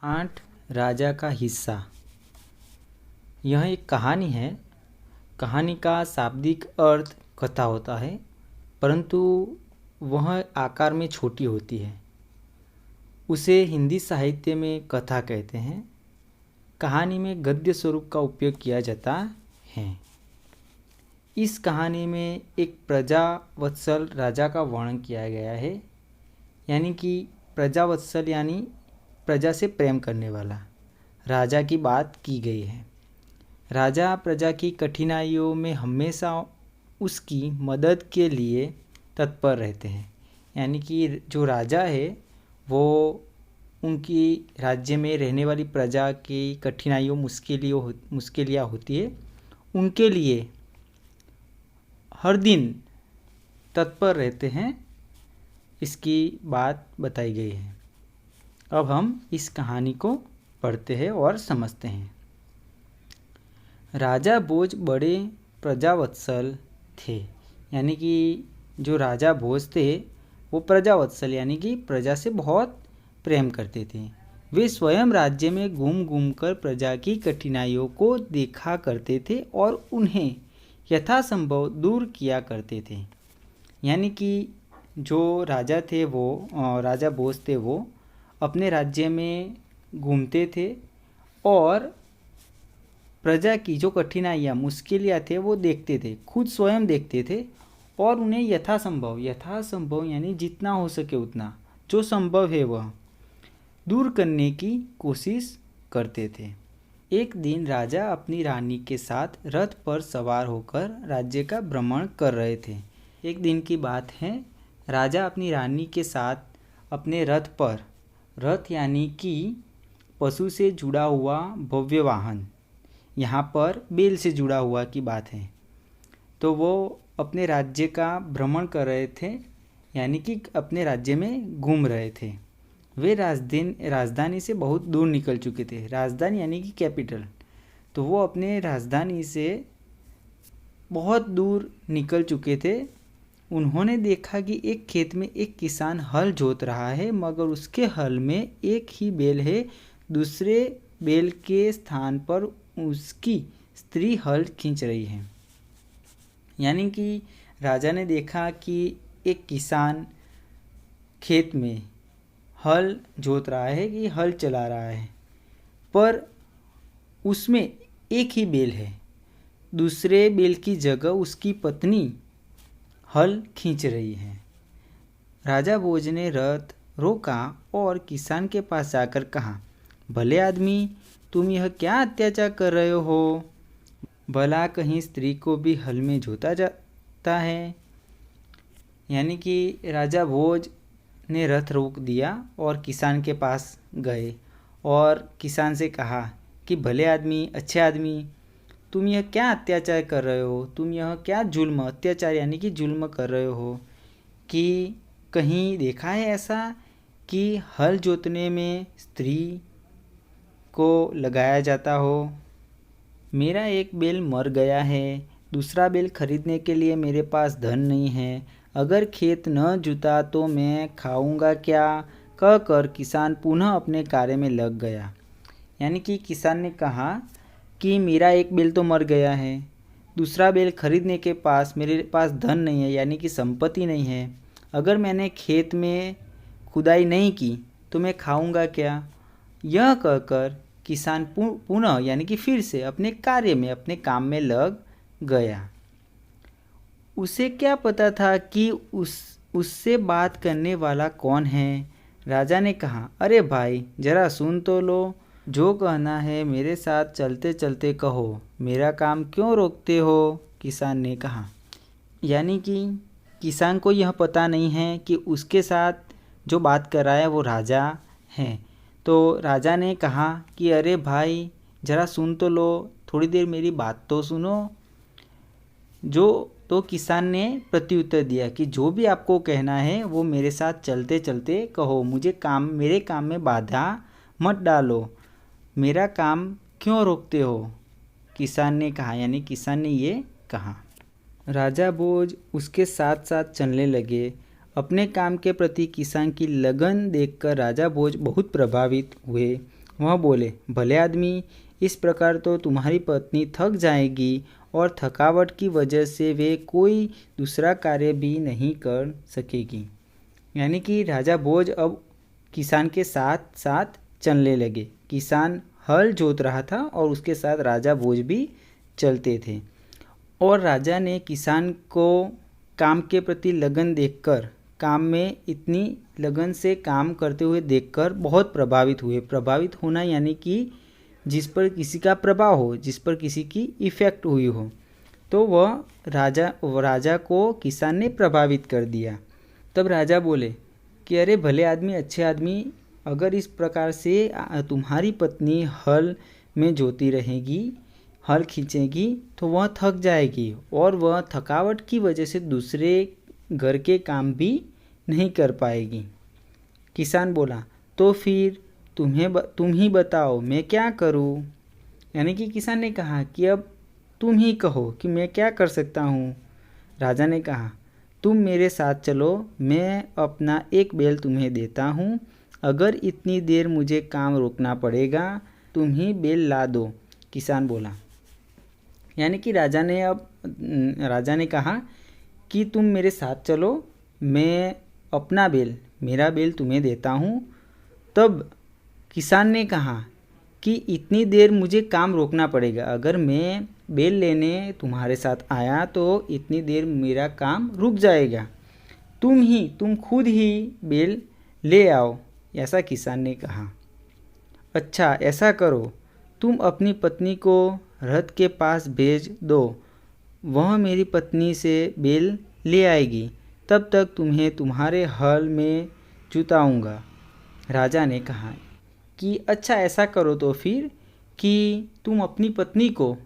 आठ राजा का हिस्सा। यह एक कहानी है। कहानी का शाब्दिक अर्थ कथा होता है, परंतु वह आकार में छोटी होती है। उसे हिंदी साहित्य में कथा कहते हैं। कहानी में गद्य स्वरूप का उपयोग किया जाता है। इस कहानी में एक प्रजावत्सल राजा का वर्णन किया गया है, यानी कि प्रजावत्सल यानी प्रजा से प्रेम करने वाला राजा की बात की गई है। राजा प्रजा की कठिनाइयों में हमेशा उसकी मदद के लिए तत्पर रहते हैं। यानी कि जो राजा है वो उनकी राज्य में रहने वाली प्रजा की कठिनाइयों मुश्किलियाँ होती है, उनके लिए हर दिन तत्पर रहते हैं। इसकी बात बताई गई है। अब हम इस कहानी को पढ़ते हैं और समझते हैं। राजा भोज बड़े प्रजावत्सल थे। यानी कि जो राजा भोज थे वो प्रजावत्सल यानी कि प्रजा से बहुत प्रेम करते थे। वे स्वयं राज्य में घूम घूम कर प्रजा की कठिनाइयों को देखा करते थे और उन्हें यथासंभव दूर किया करते थे। यानी कि जो राजा थे वो राजा भोज थे वो अपने राज्य में घूमते थे और प्रजा की जो कठिनाइयाँ मुश्किलियाँ थे वो देखते थे, खुद स्वयं देखते थे और उन्हें यथासंभव यानी जितना हो सके उतना जो संभव है वह दूर करने की कोशिश करते थे। एक दिन राजा अपनी रानी के साथ रथ पर सवार होकर राज्य का भ्रमण कर रहे थे। एक दिन की बात है। राजा अपनी रानी के साथ अपने रथ यानी कि पशु से जुड़ा हुआ भव्य वाहन, यहाँ पर बैल से जुड़ा हुआ की बात है, तो वो अपने राज्य का भ्रमण कर रहे थे, यानी कि अपने राज्य में घूम रहे थे। वे राजधानी से बहुत दूर निकल चुके थे। राजधानी यानी कि कैपिटल। तो वो अपने राजधानी से बहुत दूर निकल चुके थे। उन्होंने देखा कि एक खेत में एक किसान हल जोत रहा है, मगर उसके हल में एक ही बैल है। दूसरे बैल के स्थान पर उसकी स्त्री हल खींच रही है। यानी कि राजा ने देखा कि एक किसान खेत में हल जोत रहा है, कि हल चला रहा है, पर उसमें एक ही बैल है। दूसरे बैल की जगह उसकी पत्नी हल खींच रही है। राजा भोज ने रथ रोका और किसान के पास जाकर कहा, भले आदमी, तुम यह क्या अत्याचार कर रहे हो? भला कहीं स्त्री को भी हल में जोता जाता है? यानी कि राजा भोज ने रथ रोक दिया और किसान के पास गए और किसान से कहा कि भले आदमी, अच्छे आदमी, तुम यह क्या अत्याचार कर रहे हो? तुम यह क्या अत्याचार यानी कि जुल्म कर रहे हो? कि कहीं देखा है ऐसा कि हल जोतने में स्त्री को लगाया जाता हो? मेरा एक बैल मर गया है, दूसरा बैल खरीदने के लिए मेरे पास धन नहीं है। अगर खेत न जुता तो मैं खाऊंगा क्या? कहकर किसान पुनः अपने कार्य में लग गया। यानी कि किसान ने कहा कि मेरा एक बैल तो मर गया है, दूसरा बैल खरीदने के पास मेरे पास धन नहीं है, यानी कि संपत्ति नहीं है। अगर मैंने खेत में खुदाई नहीं की तो मैं खाऊंगा क्या? यह कहकर किसान पुनः यानी कि फिर से अपने कार्य में, अपने काम में लग गया। उसे क्या पता था कि उससे बात करने वाला कौन है? राजा ने कहा, अरे भाई, जरा सुन तो लो। जो कहना है मेरे साथ चलते चलते कहो, मेरा काम क्यों रोकते हो? किसान ने कहा। यानी कि किसान को यह पता नहीं है कि उसके साथ जो बात कर रहा है वो राजा है। तो राजा ने कहा कि अरे भाई, ज़रा सुन तो लो, थोड़ी देर मेरी बात तो सुनो। तो किसान ने प्रत्युत्तर दिया कि जो भी आपको कहना है वो मेरे साथ चलते चलते कहो, मेरे काम में बाधा मत डालो, मेरा काम क्यों रोकते हो? किसान ने कहा, यानी किसान ने ये कहा। राजा भोज उसके साथ साथ चलने लगे। अपने काम के प्रति किसान की लगन देखकर राजा भोज बहुत प्रभावित हुए वह बोले, भले आदमी, इस प्रकार तो तुम्हारी पत्नी थक जाएगी और थकावट की वजह से वे कोई दूसरा कार्य भी नहीं कर सकेगी। यानी कि राजा भोज अब किसान के साथ साथ चलने लगे। किसान हल जोत रहा था और उसके साथ राजा भोज भी चलते थे। और राजा ने किसान को काम के प्रति लगन देखकर, काम में इतनी लगन से काम करते हुए देखकर बहुत प्रभावित हुए। प्रभावित होना यानी कि जिस पर किसी का प्रभाव हो, जिस पर किसी की इफ़ेक्ट हुई हो, तो वह राजा को किसान ने प्रभावित कर दिया। तब राजा बोले कि अरे भले आदमी, अच्छे आदमी, अगर इस प्रकार से तुम्हारी पत्नी हल में जोती रहेगी, हल खींचेगी, तो वह थक जाएगी और वह थकावट की वजह से दूसरे घर के काम भी नहीं कर पाएगी। किसान बोला, तो फिर तुम ही बताओ मैं क्या करूं? यानी कि किसान ने कहा कि अब तुम ही कहो कि मैं क्या कर सकता हूं। राजा ने कहा, तुम मेरे साथ चलो, मैं अपना एक बैल तुम्हें देता हूं। अगर इतनी देर मुझे काम रोकना पड़ेगा, तुम ही बैल ला दो। किसान बोला। यानी कि राजा ने कहा कि तुम मेरे साथ चलो, मैं अपना बैल, मेरा बैल तुम्हें देता हूँ। तब किसान ने कहा कि इतनी देर मुझे काम रोकना पड़ेगा, अगर मैं बैल लेने तुम्हारे साथ आया तो इतनी देर मेरा काम रुक जाएगा। तुम खुद ही बैल ले आओ, ऐसा किसान ने कहा। अच्छा, ऐसा करो, तुम अपनी पत्नी को रथ के पास भेज दो, वह मेरी पत्नी से बैल ले आएगी, तब तक तुम्हें तुम्हारे हल में जुताऊंगा। राजा ने कहा कि अच्छा, ऐसा करो तो फिर कि तुम अपनी पत्नी को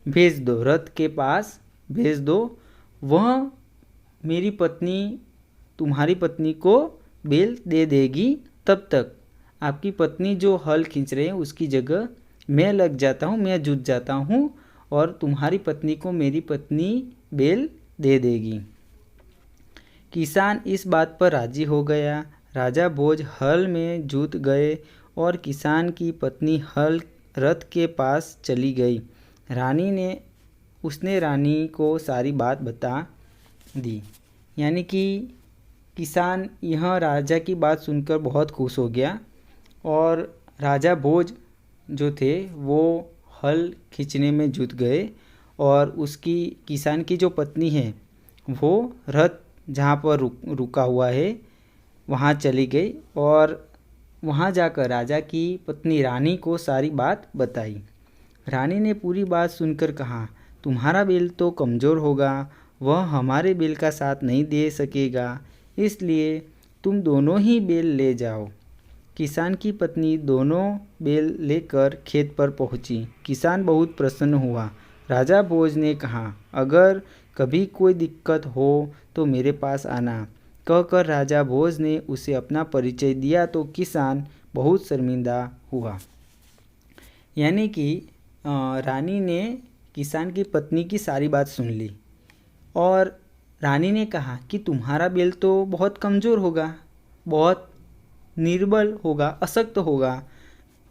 भेज दो, रथ के पास भेज दो, वह मेरी पत्नी तुम्हारी पत्नी को बैल दे देगी। तब तक आपकी पत्नी जो हल खींच रहे हैं उसकी जगह मैं लग जाता हूँ, मैं जुट जाता हूँ और तुम्हारी पत्नी को मेरी पत्नी बैल दे देगी। किसान इस बात पर राजी हो गया। राजा भोज हल में जुट गए और किसान की पत्नी हल रथ के पास चली गई। उसने रानी को सारी बात बता दी। यानी कि किसान यह राजा की बात सुनकर बहुत खुश हो गया और राजा भोज जो थे वो हल खींचने में जुट गए और उसकी, किसान की जो पत्नी है, वो रथ जहाँ पर रुका हुआ है वहाँ चली गई और वहाँ जाकर राजा की पत्नी रानी को सारी बात बताई। रानी ने पूरी बात सुनकर कहा, तुम्हारा बैल तो कमज़ोर होगा, वह हमारे बैल का साथ नहीं दे सकेगा, इसलिए तुम दोनों ही बैल ले जाओ। किसान की पत्नी दोनों बैल लेकर खेत पर पहुंची। किसान बहुत प्रसन्न हुआ। राजा भोज ने कहा, अगर कभी कोई दिक्कत हो तो मेरे पास आना। कहकर राजा भोज ने उसे अपना परिचय दिया तो किसान बहुत शर्मिंदा हुआ। यानी कि रानी ने किसान की पत्नी की सारी बात सुन ली और रानी ने कहा कि तुम्हारा बैल तो बहुत कमज़ोर होगा, बहुत निर्बल होगा, अशक्त होगा,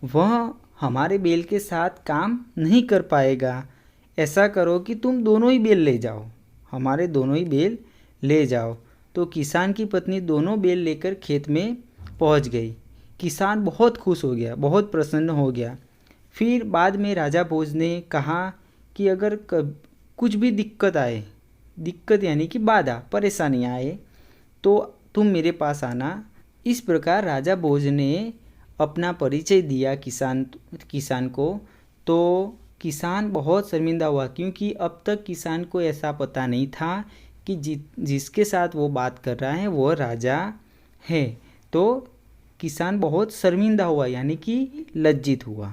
वह हमारे बैल के साथ काम नहीं कर पाएगा। ऐसा करो कि तुम दोनों ही बैल ले जाओ, हमारे दोनों ही बैल ले जाओ। तो किसान की पत्नी दोनों बैल लेकर खेत में पहुंच गई। किसान बहुत खुश हो गया, बहुत प्रसन्न हो गया। फिर बाद में राजा भोज ने कहा कि अगर कुछ भी दिक्कत आए, दिक्कत यानी कि बाधा, परेशानी आए, तो तुम मेरे पास आना। इस प्रकार राजा भोज ने अपना परिचय दिया किसान को। तो किसान बहुत शर्मिंदा हुआ क्योंकि अब तक किसान को ऐसा पता नहीं था कि जिसके साथ वो बात कर रहा है वो राजा है। तो किसान बहुत शर्मिंदा हुआ, यानी कि लज्जित हुआ।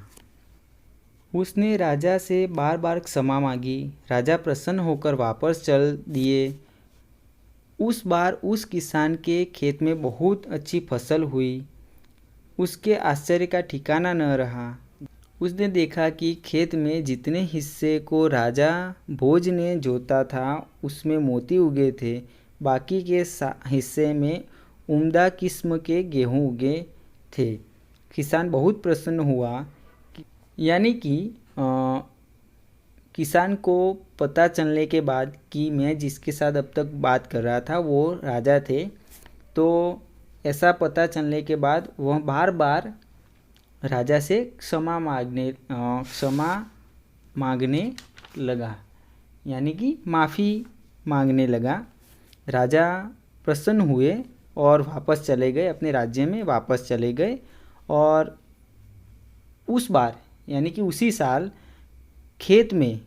उसने राजा से बार बार क्षमा मांगी। राजा प्रसन्न होकर वापस चल दिए। उस बार उस किसान के खेत में बहुत अच्छी फसल हुई। उसके आश्चर्य का ठिकाना न रहा। उसने देखा कि खेत में जितने हिस्से को राजा भोज ने जोता था उसमें मोती उगे थे, बाकी के हिस्से में उम्दा किस्म के गेहूं उगे थे। किसान बहुत प्रसन्न हुआ। यानी कि किसान को पता चलने के बाद कि मैं जिसके साथ अब तक बात कर रहा था वो राजा थे, तो ऐसा पता चलने के बाद वह बार बार राजा से क्षमा मांगने लगा, यानी कि माफ़ी मांगने लगा। राजा प्रसन्न हुए और वापस चले गए, अपने राज्य में वापस चले गए। और उस बार यानी कि उसी साल खेत में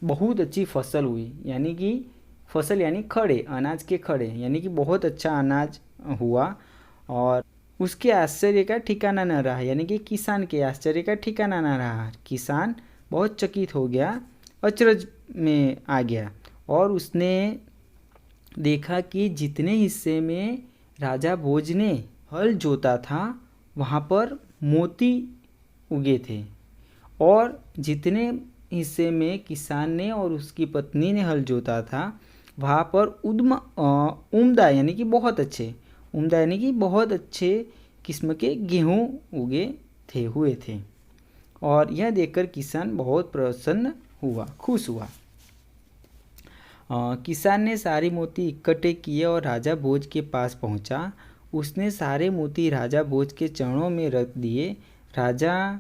बहुत अच्छी फसल हुई, यानी कि फसल यानी खड़े, अनाज के खड़े, यानी कि बहुत अच्छा अनाज हुआ। और उसके आश्चर्य का ठिकाना न रहा, यानी कि किसान के आश्चर्य का ठिकाना न रहा। किसान बहुत चकित हो गया, अचरज में आ गया और उसने देखा कि जितने हिस्से में राजा भोज ने हल जोता था वहाँ पर मोती उगे थे, और जितने हिस्से में किसान ने और उसकी पत्नी ने हल जोता था वहाँ पर उम्दा यानी कि बहुत अच्छे, उम्दा यानी कि बहुत अच्छे किस्म के गेहूँ हुए थे। और यह देखकर किसान बहुत प्रसन्न हुआ, खुश हुआ। किसान ने सारे मोती इकट्ठे किए और राजा भोज के पास पहुंचा। उसने सारे मोती राजा भोज के चरणों में रख दिए। राजा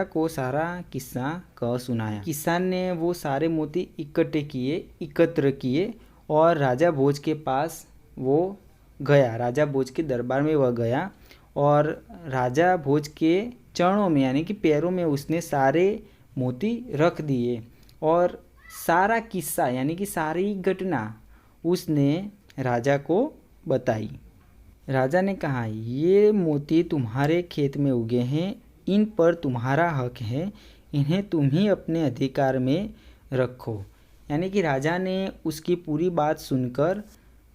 को सारा किस्सा कह सुनाया। किसान ने वो सारे मोती एकत्र किए और राजा भोज के पास वो गया, राजा भोज के दरबार में वह गया और राजा भोज के चरणों में यानी कि पैरों में उसने सारे मोती रख दिए और सारा किस्सा यानी कि सारी घटना उसने राजा को बताई। राजा ने कहा, ये मोती तुम्हारे खेत में उगे हैं, इन पर तुम्हारा हक है, इन्हें तुम ही अपने अधिकार में रखो। यानी कि राजा ने उसकी पूरी बात सुनकर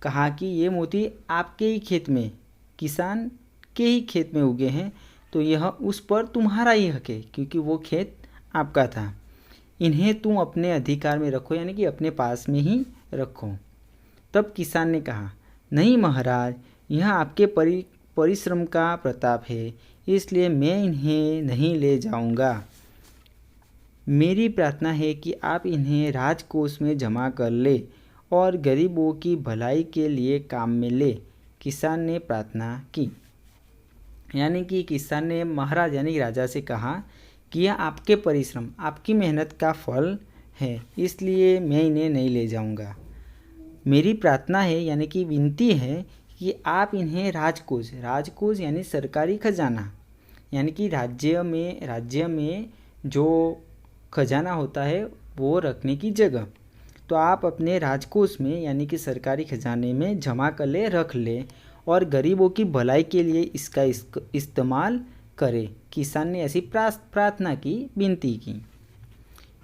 कहा कि ये मोती आपके ही खेत में, किसान के ही खेत में उगे हैं, तो यह उस पर तुम्हारा ही हक है क्योंकि वो खेत आपका था। इन्हें तुम अपने अधिकार में रखो, यानी कि अपने पास में ही रखो। तब किसान ने कहा, नहीं महाराज, यह आपके परिश्रम का प्रताप है, इसलिए मैं इन्हें नहीं ले जाऊंगा। मेरी प्रार्थना है कि आप इन्हें राजकोष में जमा कर ले और गरीबों की भलाई के लिए काम में ले। किसान ने प्रार्थना की। यानी कि किसान ने महाराज यानी राजा से कहा कि यह आपके परिश्रम, आपकी मेहनत का फल है, इसलिए मैं इन्हें नहीं ले जाऊंगा। मेरी प्रार्थना है यानी कि विनती है कि आप इन्हें राजकोष यानी सरकारी खजाना, यानी कि राज्य में जो खजाना होता है वो रखने की जगह, तो आप अपने राजकोष में यानी कि सरकारी खजाने में जमा कर ले, रख ले और गरीबों की भलाई के लिए इसका इस्तेमाल करें। किसान ने ऐसी प्रार्थना की, विनती की।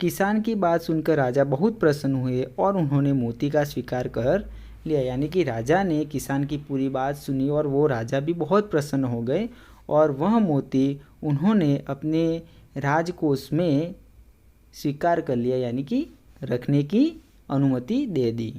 किसान की बात सुनकर राजा बहुत प्रसन्न हुए और उन्होंने मोती का स्वीकार कर लिया। यानी कि राजा ने किसान की पूरी बात सुनी और वो राजा भी बहुत प्रसन्न हो गए और वह मोती उन्होंने अपने राजकोष में स्वीकार कर लिया, यानी कि रखने की अनुमति दे दी।